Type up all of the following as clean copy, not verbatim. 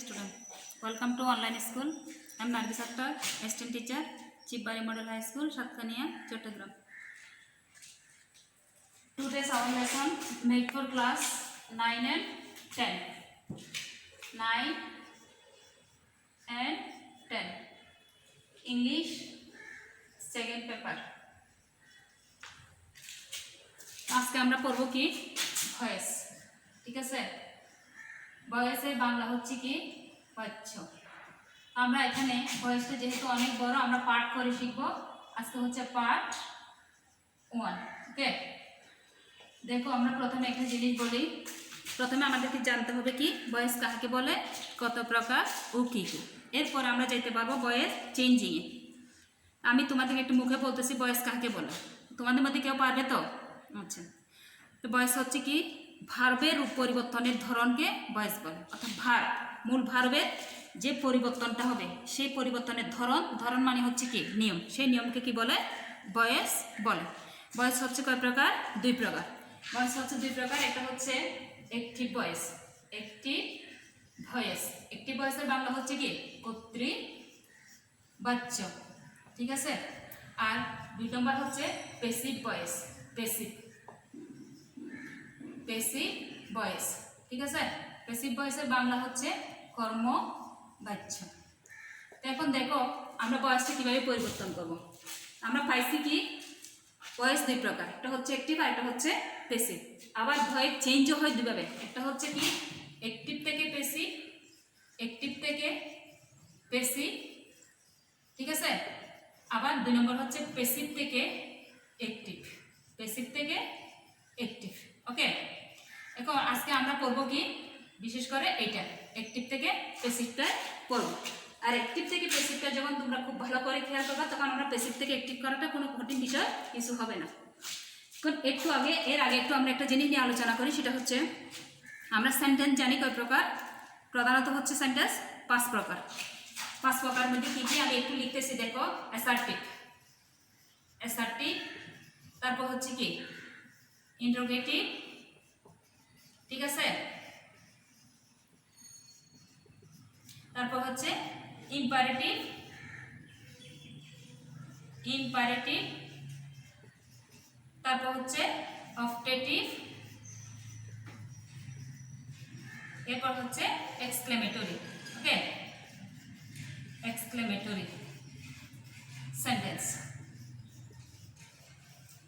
student. Welcome to online school. I am Nargis Akhtar, assistant teacher, Chibari Model High School, Shatkania, Chattogram. Today's our lesson made for class 9 and 10. 9 and 10. English second paper. আজকে আমরা পড়ব কি voice. ঠিক আছে, ভয়েসের বাংলা হচ্ছে কি বাচ্চ। আমরা এখানে ভয়েসটা যেহেতু অনেক বড় আমরা পার্ট করে শিখব। আজকে হচ্ছে পার্ট 1। ওকে, দেখো আমরা প্রথমে একটা জিনিস বলি। প্রথমে আমাদেরকে জানতে হবে কি ভয়েস কাকে বলে, কত প্রকার ও কী কী। এরপর আমরা যেতে পারবো ভয়েস চেঞ্জিংয়ে। আমি তোমাদেরকে একটু মুখে বলতেছি ভয়েস কাকে বলে, তোমাদের মধ্যে কেউ পারবে তো? আচ্ছা, তো ভয়েস হচ্ছে কি ভার্বের পরিবর্তনের ধরনকে ভয়েস বলে। অর্থাৎ ভার্ব, মূল ভার্বের যে পরিবর্তনটা হবে সেই পরিবর্তনের ধরন মানে হচ্ছে কি নিয়ম, সেই নিয়মকে কি বলে ভয়েস বলে। ভয়েস হচ্ছে কয় প্রকার? 2 প্রকার। ভয়েস হচ্ছে 2 প্রকার। একটা হচ্ছে active voice. Active voice, active ভয়েসের বাংলা হচ্ছে কি কর্তৃবাচ্য। ঠিক আছে। আর 2 নম্বর হচ্ছে প্যাসিভ ভয়েস। Passive voice. ঠিক আছে, প্যাসিভ ভয়েসের বাংলা হচ্ছে কর্মবাচ্য। তো এখন দেখো আমরা ভয়েসটা কিভাবে পরিবর্তন করব। আমরা পাইছি কি ভয়েস 2 প্রকার, একটা হচ্ছে অ্যাক্টিভ আর একটা হচ্ছে প্যাসিভ। আবার ভয়েস চেঞ্জও হয় দুভাবে, একটা হচ্ছে কি অ্যাক্টিভ থেকে প্যাসিভ, অ্যাক্টিভ থেকে প্যাসিভ। ঠিক আছে, আবার 2 নম্বর হচ্ছে প্যাসিভ থেকে অ্যাক্টিভ, প্যাসিভ থেকে অ্যাক্টিভ। ওকে, এখন আজকে আমরা পড়ব কি বিশেষ করে এইটা অ্যাক্টিভ থেকে প্যাসিভটা পড়ব। আর অ্যাক্টিভ থেকে প্যাসিভটা যখন তোমরা খুব ভালো করে খেয়াল করবা তখন আমরা প্যাসিভ থেকে অ্যাক্টিভ করাটা কোনো কঠিন বিষয় কিছু হবে না। কারণ এর আগে একটু আমরা একটা জিনিস নিয়ে আলোচনা করি, সেটা হচ্ছে আমরা সেন্টেন্স জানি কয় প্রকার। প্রধানত হচ্ছে সেন্টেন্স 5 প্রকার। 5 প্রকার মধ্যে কী কী আমি একটু লিখতেছি দেখো। অ্যাসার্টিভ, তারপর হচ্ছে কি ইন্টারোগেটিভ। ঠিক আছে, তারপর হচ্ছে ইম্পারেটিভ, তারপর হচ্ছে অপটেটিভ, এরপর হচ্ছে এক্সক্লেমেটরি। ওকে, এক্সক্লেমেটরি সেন্টেন্স।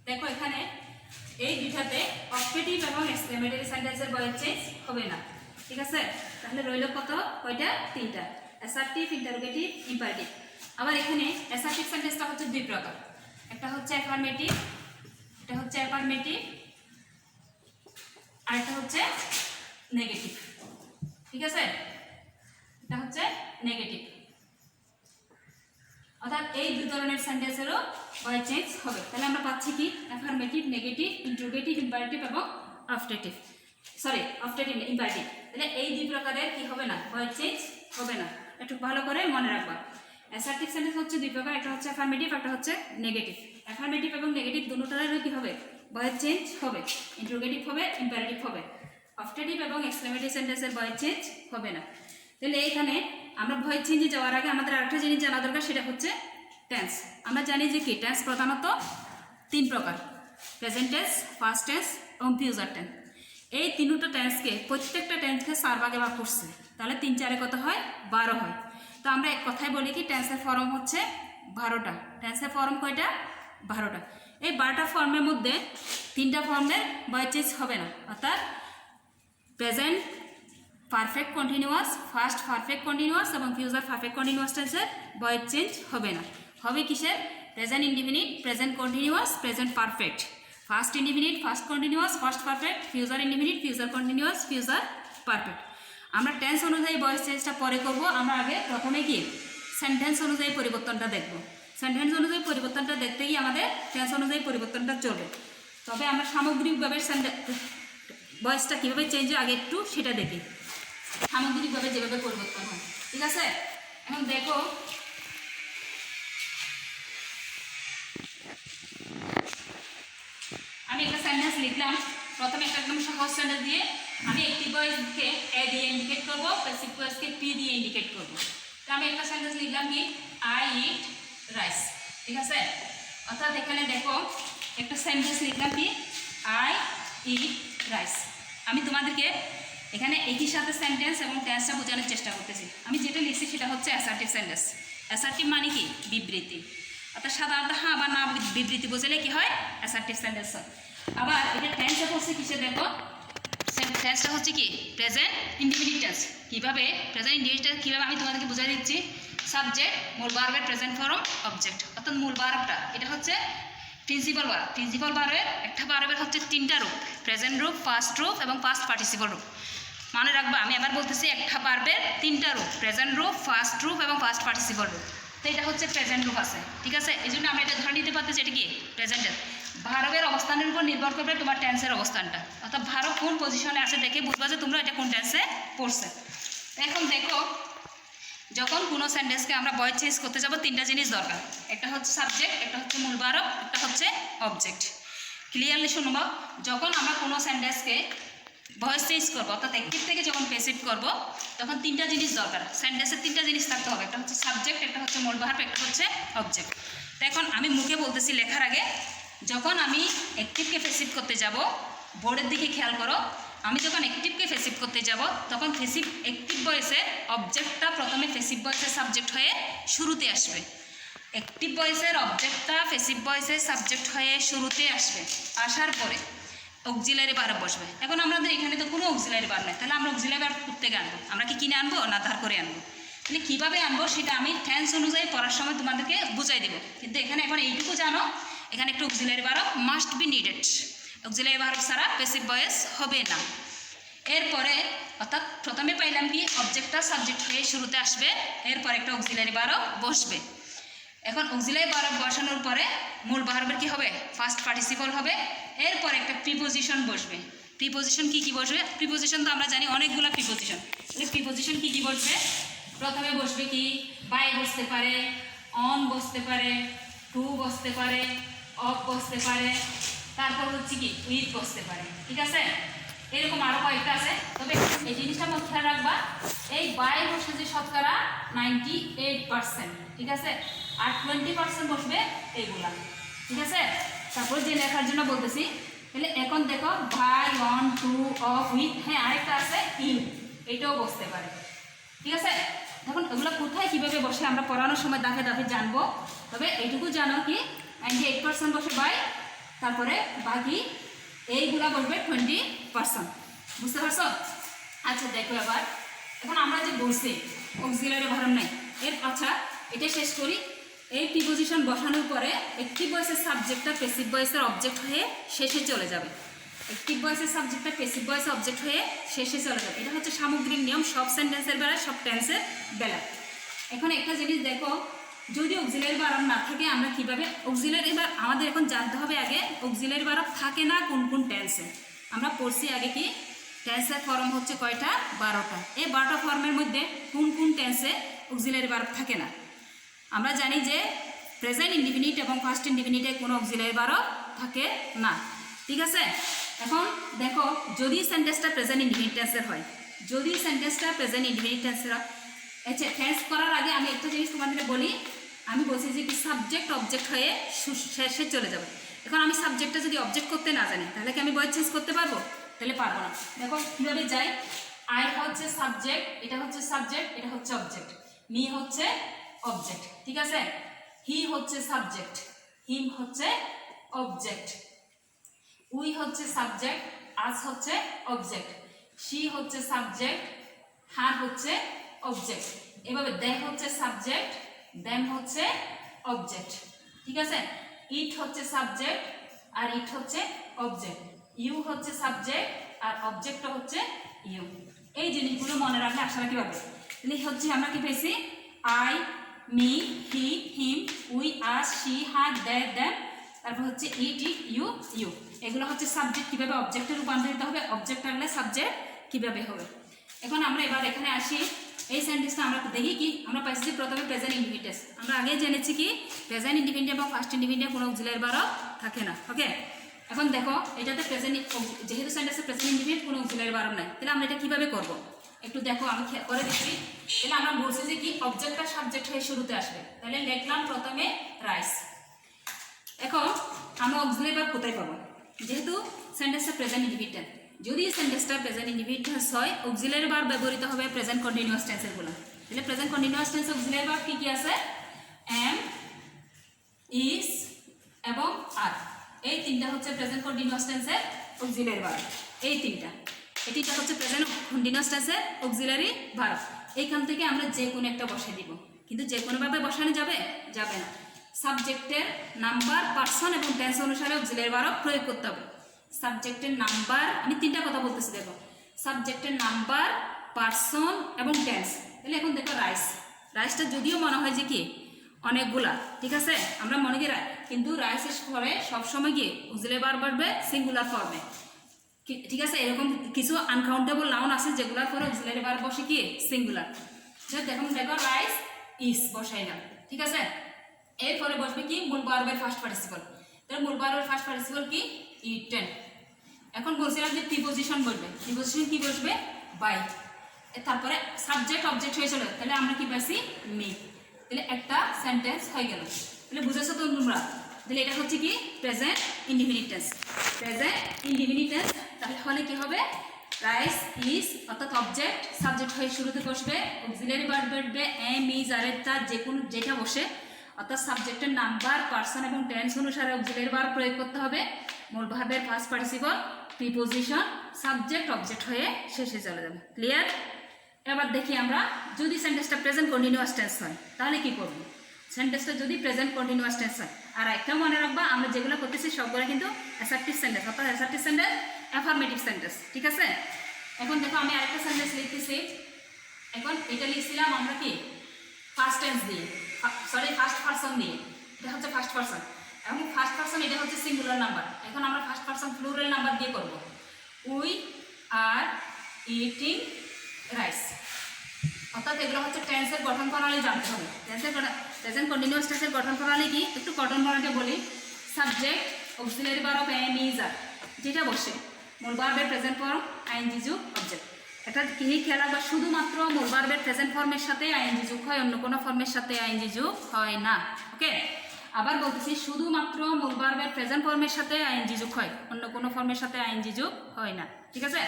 দেখো এখানে এই দুটাতে অপটেটিভ এবং এক্সক্লেমেটরি সেন্টেন্সের ভয়েস চেঞ্জ হবে না। ঠিক আছে, তাহলে রইল কত? কয়টা? 3টা। Assertive, interrogative, imperative. আবার এখানে অ্যাসার্টিভ সেন্টেন্সটা হচ্ছে 2 প্রকার, একটা হচ্ছে অ্যাফার্মেটিভ, আর একটা হচ্ছে নেগেটিভ। ঠিক আছে, এটা হচ্ছে নেগেটিভ। অর্থাৎ এই 2 ধরনের সেন্টেন্সেরও ভয়েস চেঞ্জ হবে। তাহলে আমরা পাচ্ছি কি অ্যাফার্মেটিভ, নেগেটিভ, ইন্টারোগেটিভ, ইম্পারেটিভ এবং অপটেটিভ, ইম্পারেটিভ। তাহলে এই 2 প্রকারের কি হবে না, ভয়েস চেঞ্জ হবে না। একটু ভালো করে মনে রাখবা। অ্যাসার্টিভ সেন্টেন্স হচ্ছে 2 প্রকার, একটা হচ্ছে অ্যাফার্মেটিভ, একটা হচ্ছে নেগেটিভ। অ্যাফার্মেটিভ এবং নেগেটিভ দুটোটারই কি হবে ভয়েস চেঞ্জ হবে, ইন্টারোগেটিভ হবে, ইম্পারেটিভ হবে। অপটেটিভ এবং এক্সক্লেমেটরি সেন্টেন্সের ভয়েস চেঞ্জ হবে না। তাহলে এইখানে আমরা ভয়েস চেঞ্জে যাওয়ার আগে আমাদের আরেকটা জিনিস জানা দরকার, সেটা হচ্ছে টেন্স। আমরা জানি যে কি টেন্স প্রধানত 3 প্রকার, প্রেজেন্ট টেন্স, পাস্ট টেন্স এবং ফিউচার টেন্স। এই 3টা টেন্সকে প্রত্যেকটা টেন্সকে 4 ভাগে ভাগ করছে, তাহলে 3 4 কত হয়? 12 হয়। তো আমরা এক কথায় বলি কি টেন্সের ফর্ম হচ্ছে 12টা। টেন্সের ফর্ম কয়টা? 12টা। এই 12টা ফর্মের মধ্যে 3টা ফর্মের ভয়েস চেঞ্জ হবে না। অর্থাৎ present perfect continuous, first perfect continuous এবং ফিউচার পারফেক্ট কন্টিনিউয়াস টেন্সের ভয়েস চেঞ্জ হবে না। হবে কিসের? Present indefinite, present continuous, present perfect, first indefinite, first continuous, first perfect, future indefinite, future continuous, future perfect. আমরা টেন্স অনুযায়ী ভয়েস চেঞ্জটা পরে করব। আমরা আগে প্রথমে গিয়ে সেন্টেন্স অনুযায়ী পরিবর্তনটা দেখব। সেন্টেন্স অনুযায়ী পরিবর্তনটা দেখতে গিয়ে আমাদের টেন্স অনুযায়ী পরিবর্তনটা চলবে। তবে আমরা সামগ্রিকভাবে ভয়েসটা কীভাবে চেঞ্জ হয় আগে একটু সেটা দেখি, সামগ্রিকভাবে যেভাবে পরিবর্তন হয়। ঠিক আছে, এখন দেখো আমি একটা সেন্টেন্স লিখলাম। প্রথমে একটা একদম সহজ সেন্টেন্স দিয়ে আমি অ্যাক্টিভ ভয়েসকে এ দিয়ে ইন্ডিকেট করবো, প্যাসিভ ভয়েসকে পি দিয়ে ইন্ডিকেট করব। তো আমি একটা সেন্টেন্স লিখলাম কি আই ইট রাইস, ঠিক আছে। অর্থাৎ এখানে দেখো একটা সেন্টেন্স লিখলাম কি আই ইট রাইস। আমি তোমাদেরকে এখানে একই সাথে সেন্টেন্স এবং টেন্সটা বোঝানোর চেষ্টা করতেছি। আমি যেটা লিখছি সেটা হচ্ছে অ্যাসার্টিভ সেন্টেন্স। অ্যাসার্টিভ মানে কি বিবৃতি, অর্থাৎ সাধারণত হ্যাঁ বা না বিবৃতি বোঝালে কি হয় অ্যাসার্টিভ সেন্টেন্স হয়। আবার এটা টেন্সটা হচ্ছে কিসে দেখো, টেন্সটা হচ্ছে কি প্রেজেন্ট ইনডিফিনিট টেন্স। কীভাবে প্রেজেন্ট ইনডিফিনিট টেন্স কীভাবে আমি তোমাদেরকে বুঝাই দিচ্ছি। সাবজেক্ট, মূল ভার্বের প্রেজেন্ট ফর্ম, অবজেক্ট। অর্থাৎ মূল ভার্বটা এটা হচ্ছে প্রিন্সিপাল ভার্ব। প্রিন্সিপাল ভার্বের একটা ভার্বের হচ্ছে তিনটা রূপ, প্রেজেন্ট রূপ, ফার্স্ট রূপ এবং পাস্ট পার্টিসিপল রূপ। মনে রাখবা আমি আবার বলতেছি একটা ভার্বের তিনটা রূপ, প্রেজেন্ট রূপ, ফার্স্ট রূপ এবং পাস্ট পার্টিসিপল রূপ। তো এটা হচ্ছে প্রেজেন্ট রূপ আছে, ঠিক আছে। এই জন্য আমরা এটা ধরে নিতে পারতেছি এটা কি প্রেজেন্টের। ভার্বের অবস্থানের উপর নির্ভর করবে তোমার টেন্সের অবস্থানটা, অর্থাৎ ভার্ব কোন পজিশনে আছে দেখে বুঝবা যে তোমরা এটা কোন টেন্সে পড়ছে। এখন দেখো যখন কোনো সেন্টেন্সকে আমরা ভয়েস চেঞ্জ করতে যাব তিনটা জিনিস দরকার, একটা হচ্ছে সাবজেক্ট, একটা হচ্ছে মূল ভার্ব, একটা হচ্ছে অবজেক্ট। ক্লিয়ারলি শুনবো, যখন আমরা কোনো সেন্টেন্সকে ভয়েস চেঞ্জ করবো অর্থাৎ অ্যাক্টিভ থেকে যখন প্যাসিভ করবো তখন তিনটা জিনিস দরকার, সেন্টেন্সের তিনটা জিনিস থাকতে হবে, একটা হচ্ছে সাবজেক্ট, একটা হচ্ছে মূল ভার্ব, একটা হচ্ছে অবজেক্ট। তো এখন আমি মুখে বলতেছি লেখার আগে, যখন আমি অ্যাক্টিভকে প্যাসিভ করতে যাব বোর্ডের দিকে খেয়াল করো, আমি যখন অ্যাক্টিভকে প্যাসিভ করতে যাব তখন প্যাসিভ অ্যাক্টিভ ভয়েসের অবজেক্টটা প্রথমে প্যাসিভ ভয়েসের সাবজেক্ট হয়ে শুরুতে আসবে। অ্যাক্টিভ ভয়েসের অবজেক্টটা প্যাসিভ ভয়েসের সাবজেক্ট হয়ে শুরুতে আসবে, আসার পরে অক্সিলারি ভার্ব বসবে। এখন আমাদের এখানে তো কোনো অক্সিলারি ভার্ব নেই, তাহলে আমরা অক্সিলারি ভার্ব থেকে আনবো, আমরা কি কিনে আনবো না ধার করে আনবো? তাহলে কীভাবে আনবো সেটা আমি টেন্স অনুযায়ী পড়ার সময় তোমাদেরকে বুঝাই দেবো। কিন্তু এখানে এখন এইটুকু জানো, এখানে একটা auxiliary verb must be needed, auxiliary verb ছাড়া প্যাসিভ ভয়েস হবে না। এরপরে অর্থাৎ প্রথমে পাইলাম কি অবজেক্টটা সাবজেক্ট হয়ে শুরুতে আসবে, এরপর একটা অক্সিলারি ভার্ব বসবে। এখন অক্সিলারি ভার্ব বসানোর পরে মূল ভার্বের কি হবে ফার্স্ট পার্টিসিপল হবে, এরপর একটা প্রিপোজিশন বসবে। প্রিপোজিশন কি কি বসবে? প্রিপোজিশন তো আমরা জানি অনেকগুলো প্রিপোজিশন। তাহলে প্রিপোজিশন কি কি বসবে? প্রথমে বসবে কি বাই বসতে পারে, অন বসতে পারে, টু বসতে পারে, অফ বসতে পারে, তারপর হচ্ছে কি উইথ বসতে পারে, ঠিক আছে। এরকম আরও কয়েকটা আছে, তবে এই জিনিসটা মধ্যে খেয়াল রাখবা, এই বাই বসে যে শতকরা 98%, ঠিক আছে, আর 20% বসবে এইগুলা, ঠিক আছে। তারপর যে লেখার জন্য বলতেছি, তাহলে এখন দেখো by, on, to, of, with, হ্যাঁ আরেকটা আছে ইন, এইটাও বসতে পারে, ঠিক আছে। এখন এগুলো কোথায় কীভাবে বসে আমরা পড়ানোর সময় দাফে দাফে জানবো, তবে এইটুকু জানো কি 98% বসে বাই, তারপরে বাকি এইগুলা বসবে 20%, বুঝতে পারছো? আচ্ছা দেখো এবার, এখন আমরা যে বলছি অক্সিলারি ভার্ব নাই, এর আচ্ছা এটা শেষ করি। এই প্রিপোজিশন বসানোর পরে অ্যাক্টিভ ভয়েসের সাবজেক্টটা প্যাসিভ ভয়েসের অবজেক্ট হয়ে শেষে চলে যাবে। অ্যাক্টিভ ভয়েসের সাবজেক্টটা প্যাসিভ ভয়েসের অবজেক্ট হয়ে শেষে চলে যাবে। এটা হচ্ছে সামগ্রিক নিয়ম সব সেন্টেন্সের বেলায়, সব টেন্সের বেলায়। এখন একটা জিনিস দেখো, যদি অক্সিলারি ভার্ব না থাকে আমরা কীভাবে অক্সিলারি ভার্ব, আমাদের এখন জানতে হবে আগে অক্সিলারি ভার্ব থাকে না কোন কোন টেন্সে। আমরা পড়ছি আগে কি টেন্সের ফর্ম হচ্ছে কয়টা? 12টা। এই 12টা ফর্মের মধ্যে কোন কোন টেন্সে অক্সিলারি ভার্ব থাকে না? আমরা জানি যে প্রেজেন্ট ইনডিফিনিট এবং ফার্স্ট ইনডিফিনিটে কোনো অক্সিলারি ভার্ব থাকে না, ঠিক আছে। এখন দেখো যদি সেন্টেন্সটা প্রেজেন্ট ইনডিফিনিট টেন্সের হয়, যদি সেন্টেন্সটা প্রেজেন্ট ইনডিফিনিট টেন্সের হয়, আচ্ছা টেন্স করার আগে আমি একটা জিনিস তোমাদেরকে বলি, আমি বলছি যে কি সাবজেক্ট অবজেক্ট হয়ে শেষে চলে যাবে। এখন আমি সাবজেক্টটা যদি অবজেক্ট করতে না জানি তাহলে কি আমি ভয়েস চেঞ্জ করতে পারবো? তাহলে পারবো না। দেখো কীভাবে যাই, আই হচ্ছে সাবজেক্ট, এটা হচ্ছে সাবজেক্ট, এটা হচ্ছে অবজেক্ট, মি হচ্ছে অবজেক্ট, ঠিক আছে। হি হচ্ছে সাবজেক্ট, হিম হচ্ছে অবজেক্ট, উই হচ্ছে সাবজেক্ট, আস হচ্ছে অবজেক্ট, শি হচ্ছে সাবজেক্ট, হার হচ্ছে অবজেক্ট। এভাবে দে হচ্ছে সাবজেক্ট, দেম হচ্ছে অবজেক্ট, ঠিক আছে। ইট হচ্ছে সাবজেক্ট আর ইট হচ্ছে অবজেক্ট, ইউ হচ্ছে সাবজেক্ট আর অবজেক্টটা হচ্ছে ইউ। এই জিনিসগুলো মনে রাখলে আসলে কী হবে, তাহলে হচ্ছে আমরা কি পেয়েছি I, me, he, him, we, us, she, her, they, them, তারপর হচ্ছে ইট, ইউ, ইউ। এগুলো হচ্ছে সাবজেক্ট কীভাবে অবজেক্টে রূপান্তরিত হবে, অবজেক্ট থাকলে সাবজেক্ট কীভাবে হবে। এখন আমরা এবার এখানে আসি, এই সেন্টেন্সটা আমরা দেখি কি আমরা পাইছি প্রথমে প্রেজেন্ট ইনডিফিনিট। আমরা আগে জেনেছি কি প্রেজেন্ট ইনডিফিনিট এবং ফার্স্ট ইনডিফিনিটে কোনো অক্সিলারি ভার্ব থাকে না, ওকে। এখন দেখো এটাতে প্রেজেন্ট, যেহেতু সেন্টেন্সে প্রেজেন্ট ইনডিফিনিট কোনো অক্সিলারি ভার্ব নাই, তাহলে আমরা এটা কীভাবে করবো? একটু দেখো আমি করে দিচ্ছি। তাহলে আমরা বলছি যে কি অবজেক্টটা সাবজেক্ট হয়ে শুরুতে আসবে। তাহলে লিখলাম প্রথমে রাইস। এখন আমরা অক্সিলারি ভার্ব কোথায় পাবো? যেহেতু সেন্টেন্সটা প্রেজেন্ট ইনডিফিনিট, যদি সেন্টেন্সটা প্রেজেন্ট ইনডিফিনিট হয় অক্সিলারি ভার্ব ব্যবহৃত হবে প্রেজেন্ট কন্টিনিউয়াস টেন্সের গুলো। তাহলে প্রেজেন্ট কন্টিনিউয়াস টেন্সে অক্সিলারি ভার্ব কি আছে? এম, ইজ এবং আর, এই তিনটা হচ্ছে প্রেজেন্ট কন্টিনিউয়াস টেন্সের অক্সিলারি ভার্ব। এই তিনটা হচ্ছে প্রেজেন্ট কন্টিনিউয়াস টেন্সের অক্সিলারি ভার্ব। এইখান থেকে আমরা যে কোনো একটা বসে দিব, কিন্তু যে কোনোভাবে বসানো যাবে না। সাবজেক্টের নাম্বার, পার্সন এবং টেন্স অনুসারে অক্সিলারি ভার্ব প্রয়োগ করতে হবে। সাবজেক্টের নাম্বার, আমি তিনটা কথা বলতেছি দেখো, সাবজেক্টের নাম্বার, পার্সন এবং টেন্স। তাহলে এখন দেখো রাইসটা যদিও মনে হয় যে কি অনেকগুলা, ঠিক আছে, আমরা মনে করি, কিন্তু রাইসের পরে সবসময় গিয়ে অক্সিলারি ভার্ব আসবে সিঙ্গুলার ফর্মে, ঠিক আছে। এরকম কিছু আনকাউন্টেবল নাউন আছে যেগুলোর পরে অক্সিলারি ভার্ব বসে কি সিঙ্গুলার। দেখো রাইস ইজ বসাইলাম, ঠিক আছে। এরপরে বসবে কি মূল ভার্বের ফার্স্ট পার্টিসিপল। তাহলে মূল ভার্বের ফার্স্ট পার্টিসিপল কি? ইটেন। এখন বলছিলাম যে প্রিপোজিশন বসবে, প্রিপোজিশন কি বসবে? বাই। তারপরে সাবজেক্ট অবজেক্ট হয়েছিল, তাহলে আমরা কি পাইছি? মি। তাহলে একটা সেন্টেন্স হয়ে গেল। তাহলে বুঝেছো তো তোমরা? তাহলে এটা হচ্ছে কি present indefinite tense. Present indefinite tense তাহলে কি হবে? রাইস ইজ অর্থাৎ অবজেক্ট সাবজেক্ট হয়ে শুরুতে বসবে, অক্সিলারি ভার্ব বসবে এম, ইজ, আর তার যে কোনো যেটা বসে, অর্থাৎ সাবজেক্টের নাম্বার, পার্সন এবং টেন্স অনুসারে অক্সিলারি ভার্ব প্রয়োগ করতে হবে। মূল ভার্বের first participle, preposition, subject object হয়ে শেষে চলে যাবে। ক্লিয়ার? এবার দেখি আমরা যদি সেন্টেন্সটা প্রেজেন্ট কন্টিনিউয়াস টেন্স হয় তাহলে কি করব? সেন্টেন্সটা যদি প্রেজেন্ট কন্টিনিউয়াস টেন্স হয়, আর একটা মনে রাখবা আমরা যেগুলো করতেছি সবগুলো কিন্তু অ্যাসার্টিভ সেন্টেন্স, অর্থাৎ অ্যাসার্টিভ সেন্টেন্স, অ্যাফার্মেটিভ সেন্টেন্স, ঠিক আছে। এখন দেখো আমি আরেকটা সেন্টেন্স লিখতেছি। এখন এটা লিখছিলাম আমরা কি ফার্স্ট টেন্স দিয়ে, ফার্স্ট পারসন দিয়ে। এটা হচ্ছে ফার্স্ট পারসন, এবং ফার্স্ট পারসন এটা হচ্ছে সিঙ্গুলার নাম্বার। এখন আমরা ফার্স্ট পারসন প্লুরাল নাম্বার দিয়ে করব। উই আর ইটিং রাইস, অর্থাৎ এগুলো হচ্ছে টেন্সের গঠন প্রণালী জানতে হবে। প্রেজেন্ট কন্টিনিউয়াস টেন্সের গঠন প্রণালী কি? একটু গঠন প্রণালীটা বলি। Subject auxiliary verb of am, is, are, যেটা বসে মূল ভার্বের প্রেজেন্ট ফর্ম আইএনজি যুগ অবজেক্ট। এটা কি খেয়াল রাখবা, শুধুমাত্র মূল ভার্বের প্রেজেন্ট ফর্মের সাথে আইএনজি যুগ হয়, অন্য কোনো ফর্মের সাথে আইএনজি যুগ হয় না। ওকে, আবার বলতেছি শুধুমাত্র মূল ভার্বের প্রেজেন্ট ফর্মের সাথে আইএনজি যুগ হয়, অন্য কোনো ফর্মের সাথে আইএনজি যুগ হয় না, ঠিক আছে।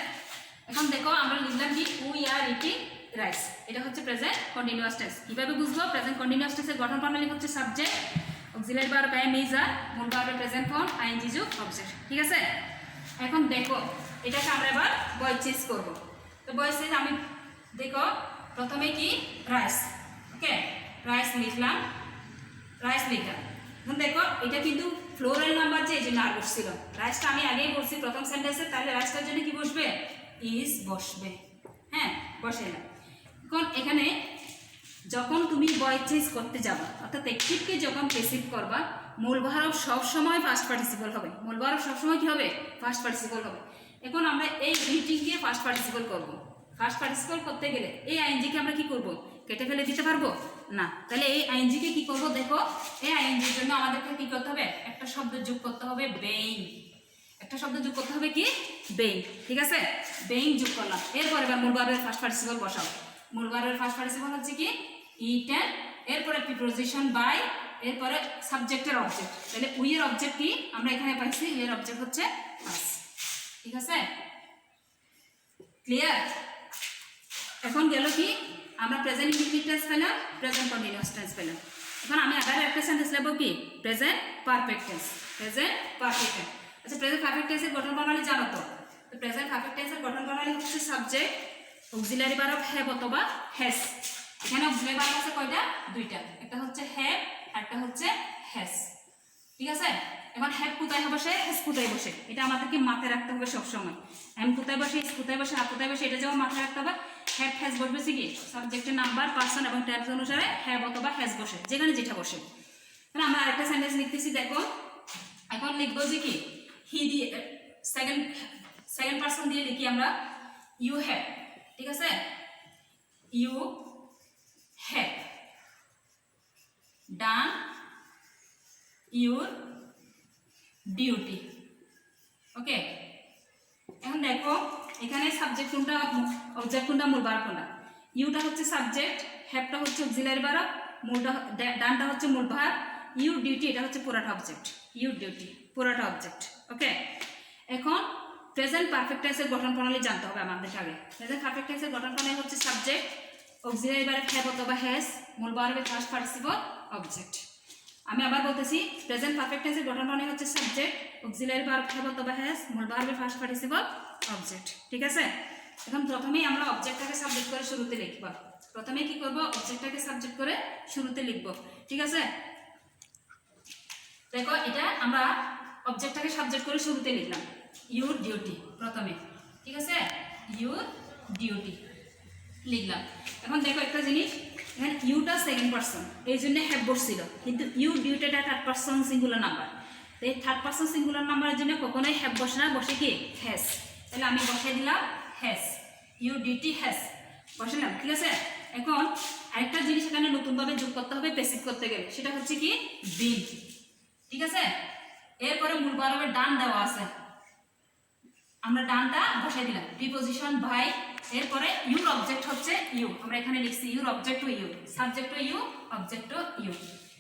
এখন দেখো আমরা লিখলাম কি উই আর ইটিং রাইস, এটা হচ্ছে প্রেজেন্ট কন্টিনিউয়াস টেন্স। কিভাবে বুঝবো? প্রেজেন্ট কন্টিনিউয়াস টেন্সের গঠন প্রণালী হচ্ছে subject auxiliary verb am, is, are, মূল ভার্বের প্রেজেন্ট ফর্ম আইএনজি যুগ অবজেক্ট, ঠিক আছে। এখন দেখো এটাকে আমরা এবার ভয়েস চেঞ্জ করবো। তো ভয়েস চেঞ্জ আমি দেখো প্রথমে কি রাইস, ওকে, রাইস লিখলাম। এখন দেখো এটা কিন্তু ফ্লোরাল নাম্বার, যে এই জন্য আর বসছিল। রাইসটা আমি আগেই বলছি প্রথম সেন্টেন্সে, তাহলে রাইসটার জন্য কি বসবে? ইজ বসবে, হ্যাঁ, বসে না। এখন এখানে যখন তুমি ভয়েস চেঞ্জ করতে যাবা, অর্থাৎ অ্যাক্টিভকে যখন প্যাসিভ করবা, মূল ভার্ব সবসময় ফার্স্ট পার্টিসিপল হবে। মূল ভার্ব সবসময় কি হবে? ফার্স্ট পার্টিসিপল হবে। এখন আমরা এই ইটিংকে ফার্স্ট পার্টিসিপল করব। ফার্স্ট পার্টিসিপল করতে গেলে এই আইএনজিকে আমরা কি করব? কেটে ফেলে দিতে পারবো না। তাহলে এই আইএনজিকে কি করব? দেখো এই আইএনজির জন্য আমাদেরকে কি করতে হবে? একটা শব্দ যোগ করতে হবে, বেইং। একটা শব্দ যোগ করতে হবে কি? বেইং, ঠিক আছে। বেইং যোগ করলাম। এরপর এবার মূল ভার্বের ফার্স্ট পার্টিসিপল বসাও। মূল ভার্বের ফার্স্ট পার্টিসিপল হচ্ছে কি? ইটেন, এরপরে প্রিপোজিশন বাই, এরপরে সাবজেক্টের অবজেক্ট। তাহলে উই এর অবজেক্ট কি আমরা এখানে পাইছি? উই এর অবজেক্ট হচ্ছে আস, ঠিক আছে। ক্লিয়ার? এখন গেল কি আমরা প্রেজেন্ট ইনডিফিনিট টেন্স পেলাম, প্রেজেন্ট কন্টিনিউয়াস টেন্স পেলাম। এখন আমি আবার একটা সেন্টেন্স লিখব কি? Present perfect tense. Present perfect tense. আচ্ছা, প্রেজেন্ট পারফেক্ট টেন্সের গঠন প্রণালী জানো তো? প্রেজেন্ট পারফেক্ট টেন্সের গঠন প্রণালী হচ্ছে সাবজেক্ট অক্সিলারি ভার্ব হ্যাভ অথবা হ্যাজ। এখানে অক্সিলারি ভার্ব আছে কয়টা? দুইটা, একটা হচ্ছে হ্যাভ আর একটা হচ্ছে হ্যাজ, ঠিক আছে। এখন হ্যাভ কোথায় বসে, হ্যাজ কোথায় বসে, এটা আমাদেরকে মাথায় রাখতে হবে সবসময়। এম কোথায় বসে, ইজ কোথায় বসে, আর কোথায় বসে, এটা যেমন মাথায় রাখতে হবে। হ্যাভ হ্যাজ বসবে কি সাবজেক্টের নাম্বার, পার্সন এবং টেন্স অনুসারে হ্যাভ অথবা হ্যাজ বসে, যেখানে যেটা বসে। তাহলে আমরা আরেকটা সেন্টেন্স লিখতেছি, দেখো। এখন লিখবো যে কি হি দিয়ে সেকেন্ড পার্সন দিয়ে লিখি আমরা ইউ হ্যাভ, ঠিক আছে। You have done your duty, okay. এখন দেখো এখানে সাবজেক্ট কোনটা, অবজেক্ট কোনটা, মূল ভার্ব কোনটা। ইউটা হচ্ছে সাবজেক্ট, হ্যাভটা হচ্ছে অক্সিলারি ভার্ব, মূলটা ডানটা হচ্ছে মূল ভার্ব, ইউ ডিউটি এটা হচ্ছে পুরাটা অবজেক্ট, ইউ ডিউটি পুরাটা অবজেক্ট। ওকে, এখন প্রেজেন্ট পারফেক্ট টেন্সের গঠন প্রণালী জানতে হবে আমাদের আগে। প্রেজেন্ট পারফেক্ট টেন্সের গঠন প্রণালী হচ্ছে সাবজেক্ট, অক্সিলারি ভার্ব হ্যাভ অথবা হ্যাজ, মূল ভার্বের ফার্স্ট পার্টিসিপল, অবজেক্ট। আমি আবার বলতেছি, প্রেজেন্ট পারফেক্ট টেন্সের গঠন প্রণালী হচ্ছে সাবজেক্ট, অক্সিলারি ভার্ব হ্যাভ অথবা হ্যাজ, মূল ভার্বের ফার্স্ট পার্টিসিপল, অবজেক্ট। ঠিক আছে, এখন প্রথমেই আমরা অবজেক্টটাকে সাবজেক্ট করে শুরুতে লিখব। প্রথমে কি করব, অবজেক্টটাকে সাবজেক্ট করে শুরুতে লিখব। ঠিক আছে, দেখো এটা আমরা অবজেক্টটাকে সাবজেক্ট করে শুরুতে লিখলাম, ইউর ডিউটি প্রথমে। ঠিক আছে, ইউর ডিউটি লিখলাম। এখন দেখো একটা জিনিস, এখানে ইউটা সেকেন্ড পারসন, এই জন্য হ্যাভ বসছিল, কিন্তু ইউ ডিউটিটা থার্ড পারসন সিঙ্গুলার নাম্বার। তো এই থার্ড পারসন সিঙ্গুলার নাম্বারের জন্য কখনোই হ্যাভ বসে না, বসে কি হ্যাজ। তাহলে আমি বসে দিলাম হ্যাজ, ইউ ডিউটি হ্যাজ বসালাম। ঠিক আছে, এখন আরেকটা জিনিস এখানে নতুনভাবে যোগ করতে হবে প্যাসিভ করতে গেলে, সেটা হচ্ছে কি বিন। ঠিক আছে, এরপরে মূল ভার্বের ডান দেওয়া আছে, আমরা ডানটা বসে দিলাম, প্রিপোজিশন বাই, এরপরে ইউর অবজেক্ট হচ্ছে ইউ, আমরা এখানে লিখছি your object to you, subject to you, object to you.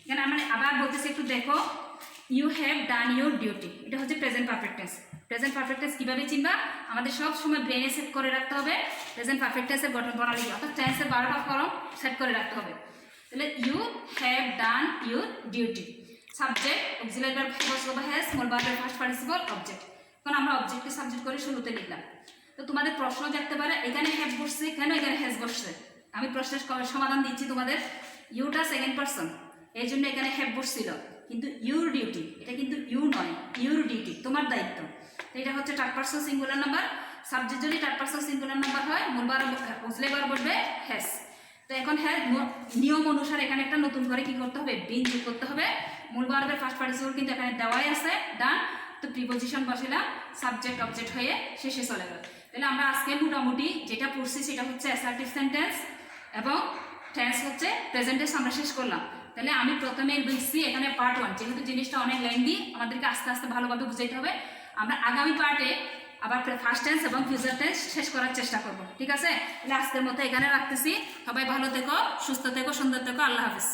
এখানে আমরা আবার বলতেছি, একটু দেখো, you have done your duty, এটা হচ্ছে present perfect tense. Present perfect tense কিভাবে চিনবা, আমাদের সব সময় ব্রেনে সেট করে রাখতে হবে প্রেজেন্ট পারফেক্ট টেন্সের গঠন প্রণালী, অর্থাৎ টেন্সের 12টা ফর্ম সেট করে রাখতে হবে। তাহলে you have done your duty, subject auxiliary verb have অথবা হ্যাজ, মূল ভার্বের ফার্স্ট পার্টিসিপল, অবজেক্ট। এখন আমরা অবজেক্টকে সাবজেক্ট করে শুরুতে লিখলাম। তো তোমাদের প্রশ্ন জাগতে পারে, এখানে হ্যাভ বসছে কেন, এখানে হ্যাজ বসছে। আমি প্রশ্নের সমাধান দিচ্ছি তোমাদের। ইউটা সেকেন্ড পারসন, এই জন্য এখানে হ্যাভ বসছিল, কিন্তু ইউর ডিউটি এটা কিন্তু ইউ নয়, ইউর ডিউটি তোমার দায়িত্ব। তো এটা হচ্ছে third person singular number, subject যদি থার্ড পারসন সিঙ্গুলার নাম্বার হয়, মূল ভার্ব অক্সিলারি ভার্ব বসবে হ্যাজ। তো এখন হ্যাঁ, নিয়ম অনুসারে এখানে একটা নতুন করে কি করতে হবে, বিন যোগ করতে হবে। মূল ভার্বের ফার্স্ট পার্টিসিপল কিন্তু এখানে দেওয়াই আছে, ডান। তো প্রিপোজিশন বসালাম, সাবজেক্ট অবজেক্ট হয়ে শেষে চলে গেল। তাহলে আমরা আজকে মোটামুটি যেটা পড়ছি সেটা হচ্ছে অ্যাসার্টিভ সেন্টেন্স এবং টেন্স হচ্ছে প্রেজেন্ট টেন্স আমরা শেষ করলাম। তাহলে আমি প্রথমে বুঝছি এখানে পার্ট 1, যেহেতু জিনিসটা অনেক লেন্দি, আমাদেরকে আস্তে আস্তে ভালোভাবে বুঝাইতে হবে। আমরা আগামী পার্টে আবার ফার্স্ট টেন্স এবং ফিউচার টেন্স শেষ করার চেষ্টা করব। ঠিক আছে, তাহলে আজকের মতো এখানে রাখতেছি। সবাই ভালো থেকো, সুস্থ থেকো, সুন্দর থেকো, আল্লাহ হাফিজ।